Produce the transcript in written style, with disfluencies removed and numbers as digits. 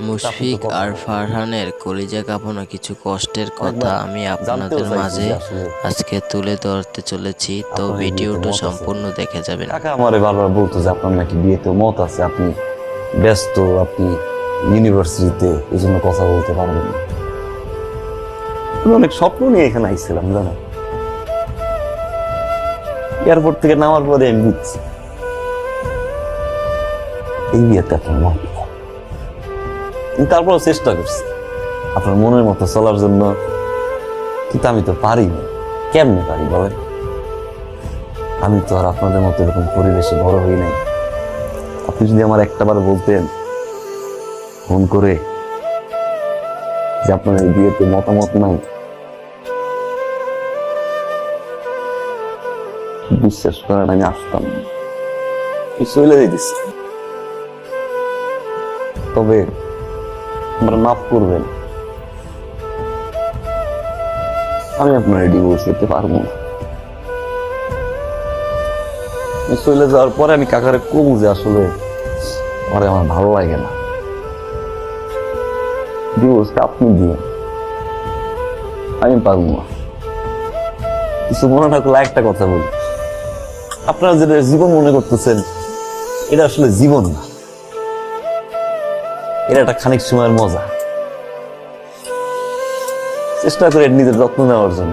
মুশফিক আর ফারহানের কলিজা কাঁপানো কিছু কষ্টের কথা আমি আপনাদের মাঝে আজকে তুলে ধরতে চলেছি, তো ভিডিওটা সম্পূর্ণ দেখে যাবেন। কাকা আমারে বারবার বলতো যে আপনার নাকি বিয়েতে মত আছে, আপনি ব্যস্ত, আপনি ইউনিভার্সিটিতে, এই জন্য কথা বলতে পারবেন না। আমি অনেক স্বপ্ন নিয়ে এখানে আইছিলাম জানেন। এয়ারপোর্ট থেকে নামার পরে আমি বুঝছি এই বিয়েতে আপনার মত। তারপর চেষ্টা করছি আপনার মনের মতো চলার জন্য, কিন্তু আমি তো পারি না। কেমনে পারি বলেন? আমি তো আর আপনাদের মতো এরকম পরিবেশে বড় হই নাই। আপনি যদি আমার একটাবার বলতেন ফোন করে যে আপনার এই বিয়েতে মতামত নাই, বিশ্বাস করেন আমি আসতাম না, চলে যেতেছি। তবে আমরা মাফ করবেন, আমি আপনার ডিভোর্স করতে পারবো না। চলে যাওয়ার পরে আমি কাকারে কমু যে আসলে আমার ভালো লাগে না, ডিভোর্সটা আপনি দিয়ে, আমি পারবো না। কিছু মনে না করলে একটা কথা বলি, আপনারা যেটা জীবন মনে করতেছেন এটা আসলে জীবন না, এটা একটা খানিক সময়ের মজা। চেষ্টা করে নিজের যত্ন নেওয়ার জন্য।